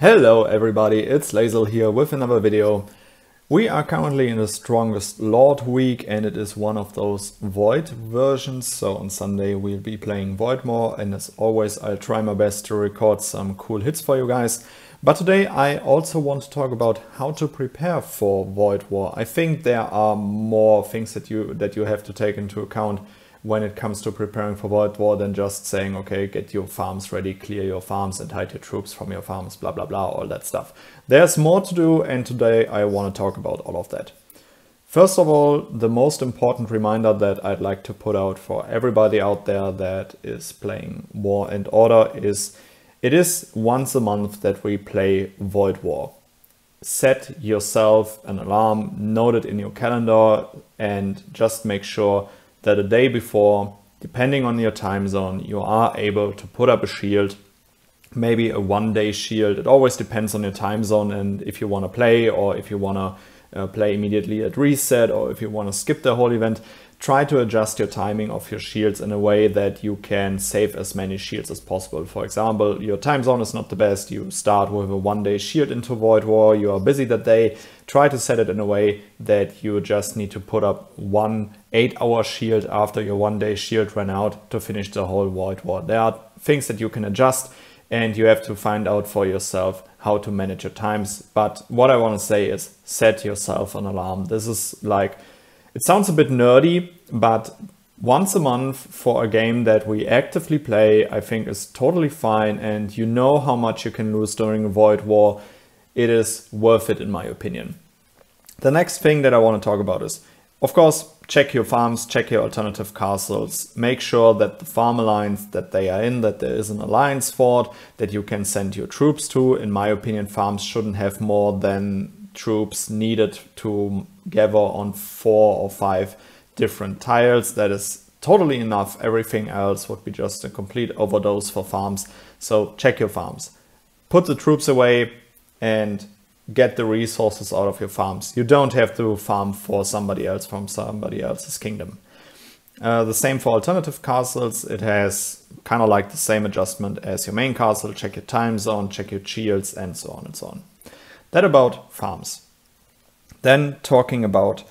Hello everybody, it's Lazel here with another video. We are currently in the Strongest Lord week and it is one of those Void versions. So on Sunday we'll be playing Void more, and as always I'll try my best to record some cool hits for you guys. But today I also want to talk about how to prepare for Void War. I think there are more things that you have to take into account when it comes to preparing for Void War than just saying, okay, get your farms ready, clear your farms and hide your troops from your farms, blah, blah, blah, all that stuff. There's more to do, and today I want to talk about all of that. First of all, the most important reminder that I'd like to put out for everybody out there that is playing War and Order is it is once a month that we play Void War. Set yourself an alarm, note it in your calendar, and just make sure that a day before, depending on your time zone, you are able to put up a shield, maybe a one-day shield. It always depends on your time zone and if you want to play, or if you want to play immediately at reset, or if you want to skip the whole event. Try to adjust your timing of your shields in a way that you can save as many shields as possible. For example, your time zone is not the best. You start with a one-day shield into Void War. You are busy that day. Try to set it in a way that you just need to put up one 8-hour shield after your one-day shield ran out to finish the whole Void War. There are things that you can adjust, and you have to find out for yourself how to manage your times. But what I want to say is set yourself an alarm. This is like, it sounds a bit nerdy, but once a month for a game that we actively play, I think is totally fine. And you know how much you can lose during a Void War. It is worth it in my opinion. The next thing that I want to talk about is, of course, check your farms, check your alternative castles. Make sure that the farm alliance that they are in, that there is an alliance fort that you can send your troops to. In my opinion, farms shouldn't have more than troops needed to gather on 4 or 5 different tiles. That is totally enough. Everything else would be just a complete overdose for farms. So check your farms. Put the troops away and get the resources out of your farms. You don't have to farm for somebody else from somebody else's kingdom. The same for alternative castles. It has kind of like the same adjustment as your main castle. Check your time zone, check your shields, and so on and so on. That about farms. Then talking about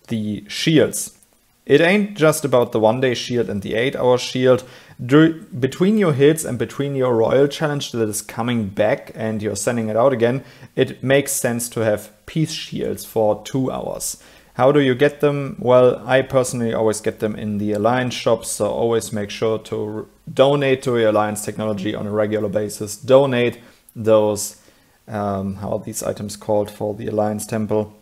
the shields. It ain't just about the one-day shield and the 8-hour shield. Between your hits and between your royal challenge that is coming back and you're sending it out again, it makes sense to have peace shields for 2 hours. How do you get them? Well, I personally always get them in the Alliance shop, so always make sure to donate to your Alliance technology on a regular basis. Donate those, how are these items called for the Alliance temple?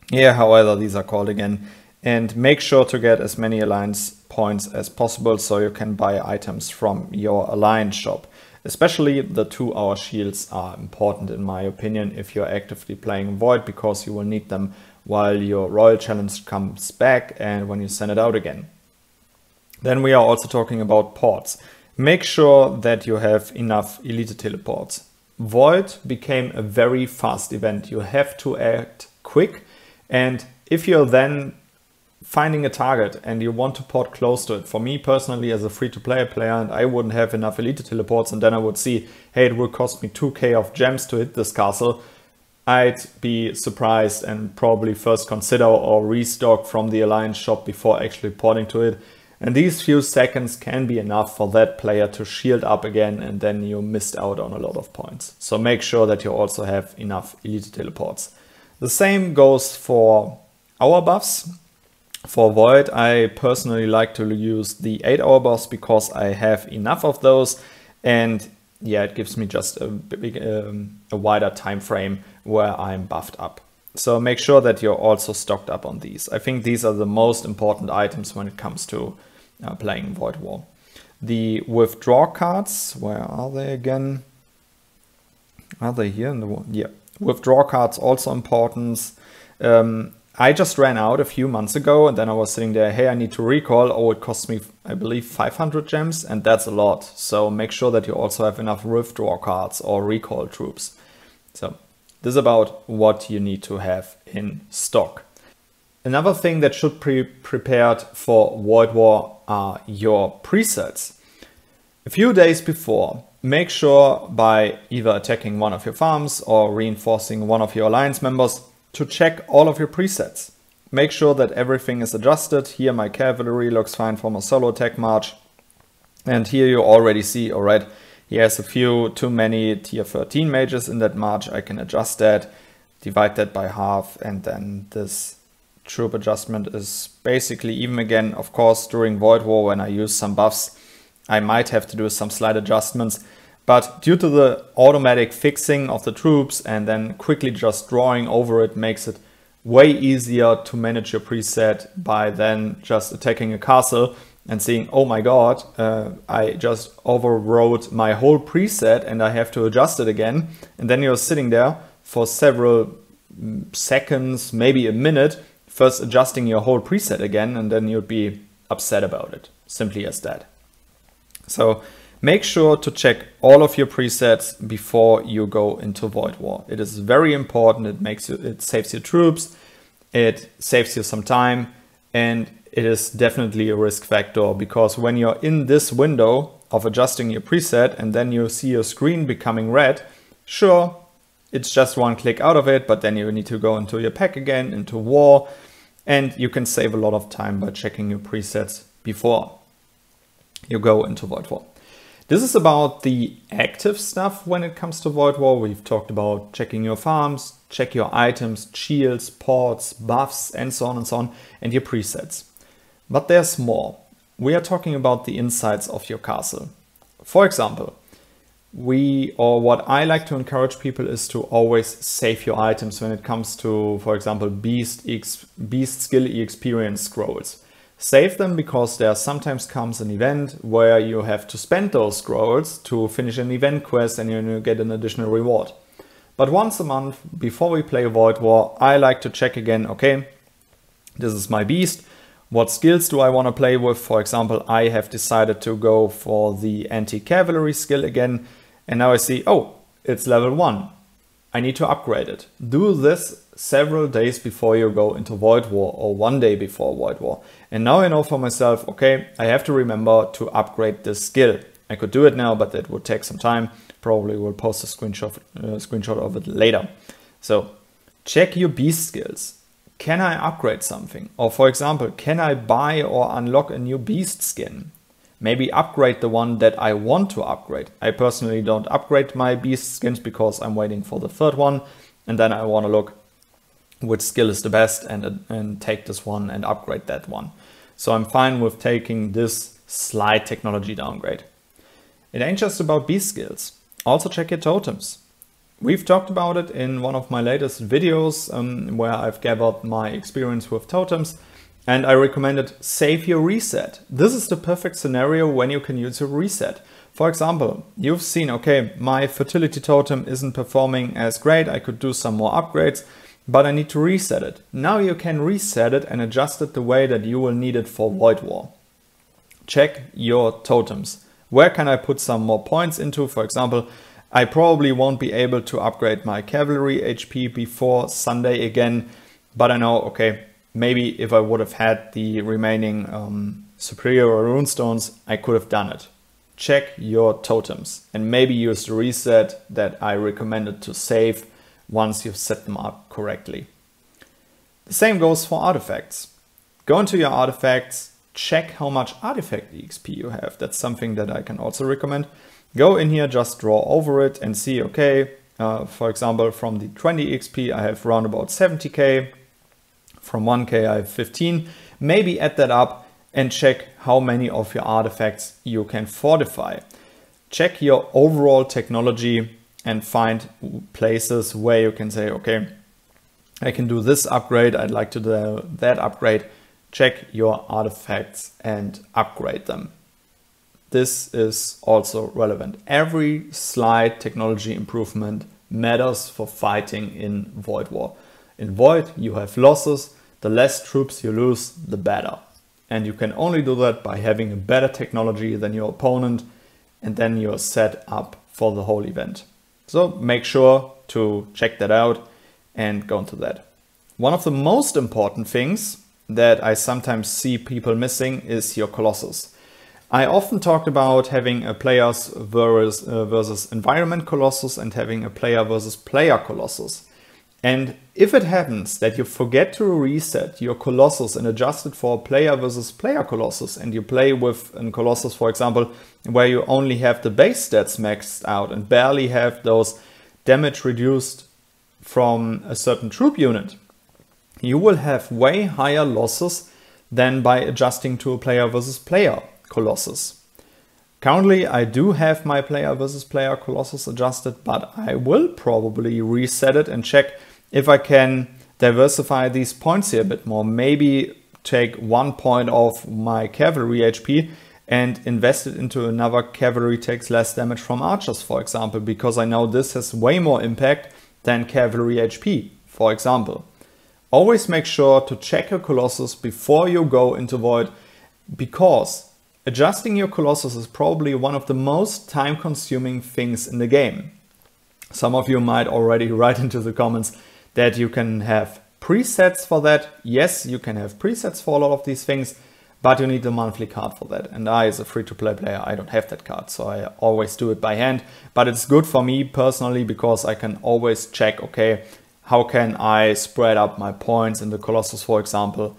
Yeah, however these are called again. And make sure to get as many Alliance points as possible so you can buy items from your Alliance shop. Especially the 2-hour shields are important in my opinion if you're actively playing Void, because you will need them while your Royal Challenge comes back and when you send it out again. Then we are also talking about ports. Make sure that you have enough elite teleports. Void became a very fast event. You have to act quick, and if you're then finding a target and you want to port close to it, for me personally as a free-to-play player, and I wouldn't have enough elite teleports, and then I would see, hey, it will cost me 2k of gems to hit this castle, I'd be surprised and probably first consider or restock from the Alliance shop before actually porting to it. And these few seconds can be enough for that player to shield up again, and then you missed out on a lot of points. So make sure that you also have enough elite teleports. The same goes for hour buffs. For Void, I personally like to use the 8-hour buffs because I have enough of those, and yeah, it gives me just a wider time frame where I'm buffed up. So make sure that you're also stocked up on these. I think these are the most important items when it comes to playing Void War. The withdraw cards, where are they again? Are they here in the one? Yeah, withdraw cards also important. I just ran out a few months ago, and then I was sitting there, hey, I need to recall. Oh, it cost me, I believe, 500 gems, and that's a lot. So make sure that you also have enough withdraw cards or recall troops. So this is about what you need to have in stock. Another thing that should be prepared for Void War are your presets. A few days before, make sure by either attacking one of your farms or reinforcing one of your alliance members to check all of your presets. Make sure that everything is adjusted. Here my cavalry looks fine for my solo attack march. And here you already see, alright, he has a few too many tier 13 mages in that march. I can adjust that, divide that by half, and then this troop adjustment is basically even again. Of course, during Void War, when I use some buffs, I might have to do some slight adjustments. But due to the automatic fixing of the troops and then quickly just drawing over it makes it way easier to manage your preset by then just attacking a castle and seeing, oh my god, I just overrode my whole preset and I have to adjust it again. And then you're sitting there for several seconds, maybe a minute, first adjusting your whole preset again, and then you'd be upset about it, simply as that. So make sure to check all of your presets before you go into Void War. It is very important. It saves your troops, it saves you some time, and it is definitely a risk factor, because when you're in this window of adjusting your preset and then you see your screen becoming red, sure, it's just one click out of it, but then you need to go into your pack again, into war, and you can save a lot of time by checking your presets before you go into Void War. This is about the active stuff when it comes to Void War. We've talked about checking your farms, check your items, shields, ports, buffs, and so on, and your presets. But there's more. We are talking about the insides of your castle. For example, what I like to encourage people is to always save your items when it comes to, for example, beast skill experience scrolls. Save them because there sometimes comes an event where you have to spend those scrolls to finish an event quest and you get an additional reward. But once a month, before we play Void War, I like to check again, okay, this is my beast. What skills do I want to play with? For example, I have decided to go for the anti-cavalry skill again. And now I see, oh, it's level 1. I need to upgrade it. Do this several days before you go into Void War, or one day before Void War. And now I know for myself, okay, I have to remember to upgrade this skill. I could do it now, but that would take some time. Probably will post a screenshot of it later. So check your beast skills. Can I upgrade something? Or for example, can I buy or unlock a new beast skin? Maybe upgrade the one that I want to upgrade. I personally don't upgrade my beast skins because I'm waiting for the third one. And then I want to look which skill is the best and take this one and upgrade that one. So I'm fine with taking this slight technology downgrade. It ain't just about beast skills. Also check your totems. We've talked about it in one of my latest videos where I've gathered my experience with totems, and I recommended save your reset. This is the perfect scenario when you can use your reset. For example, you've seen, okay, my fertility totem isn't performing as great. I could do some more upgrades, but I need to reset it. Now you can reset it and adjust it the way that you will need it for Void War. Check your totems. Where can I put some more points into? For example, I probably won't be able to upgrade my cavalry HP before Sunday again, but I know, okay, maybe if I would have had the remaining superior runestones, I could have done it. Check your totems and maybe use the reset that I recommended to save once you've set them up correctly. The same goes for artifacts. Go into your artifacts, check how much artifact EXP you have. That's something that I can also recommend. Go in here, just draw over it and see, okay, for example, from the 20 XP, I have around about 70k. From 1k, I have 15. Maybe add that up and check how many of your artifacts you can fortify. Check your overall technology and find places where you can say, okay, I can do this upgrade. I'd like to do that upgrade. Check your artifacts and upgrade them. This is also relevant. Every slight technology improvement matters for fighting in Void War. In Void, you have losses. The less troops you lose, the better. And you can only do that by having a better technology than your opponent, and then you're set up for the whole event. So make sure to check that out and go into that. One of the most important things that I sometimes see people missing is your Colossus. I often talked about having a players versus environment Colossus and having a player versus player Colossus. And if it happens that you forget to reset your Colossus and adjust it for a player versus player Colossus, and you play with a Colossus, for example, where you only have the base stats maxed out and barely have those damage reduced from a certain troop unit, you will have way higher losses than by adjusting to a player versus player Colossus. Currently, I do have my player versus player Colossus adjusted, but I will probably reset it and check if I can diversify these points here a bit more. Maybe take 1 point of my cavalry HP and invest it into another cavalry takes less damage from archers, for example, because I know this has way more impact than cavalry HP, for example. Always make sure to check your Colossus before you go into Void, because adjusting your Colossus is probably one of the most time-consuming things in the game. Some of you might already write into the comments that you can have presets for that. Yes, you can have presets for a lot of these things, but you need the monthly card for that. And I, as a free-to-play player, I don't have that card, so I always do it by hand. But it's good for me personally because I can always check, okay, how can I spread up my points in the Colossus, for example,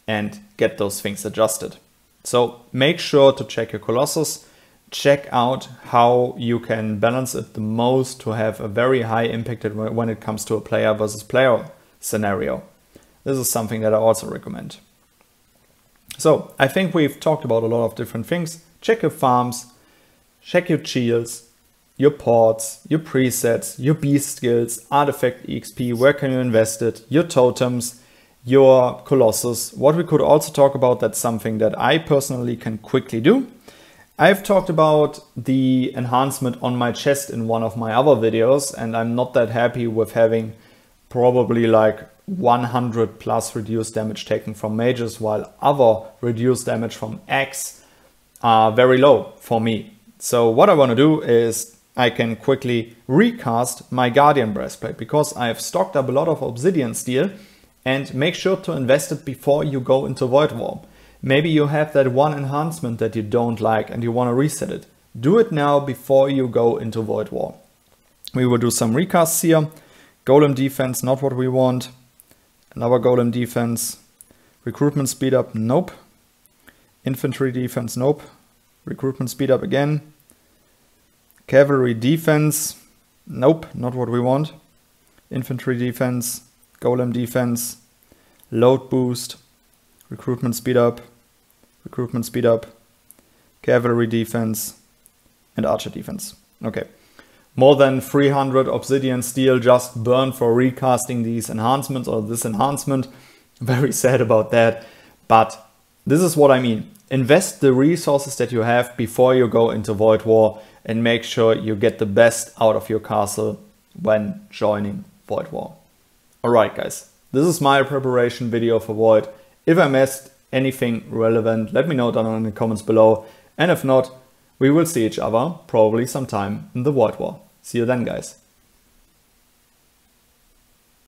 and get those things adjusted. So make sure to check your Colossus. Check out how you can balance it the most to have a very high impact when it comes to a player versus player scenario. This is something that I also recommend. So I think we've talked about a lot of different things. Check your farms, check your shields, your ports, your presets, your beast skills, artifact EXP, where can you invest it, your totems, your Colossus. What we could also talk about, that's something that I personally can quickly do. I've talked about the enhancement on my chest in one of my other videos, and I'm not that happy with having probably like 100 plus reduced damage taken from mages, while other reduced damage from X are very low for me. So what I want to do is I can quickly recast my Guardian Breastplate, because I've stocked up a lot of Obsidian Steel, and make sure to invest it before you go into Void War. Maybe you have that one enhancement that you don't like and you want to reset it. Do it now before you go into Void War. We will do some recasts here. Golem defense, not what we want. Another golem defense. Recruitment speed up, nope. Infantry defense, nope. Recruitment speed up again. Cavalry defense, nope, not what we want. Infantry defense, golem defense, load boost. Recruitment speed up, cavalry defense, and archer defense. Okay, more than 300 obsidian steel just burned for recasting these enhancements, or this enhancement. Very sad about that, but this is what I mean. Invest the resources that you have before you go into Void War, and make sure you get the best out of your castle when joining Void War. Alright guys, this is my preparation video for Void. If I missed anything relevant, let me know down in the comments below. And if not, we will see each other probably sometime in the Void War. See you then, guys.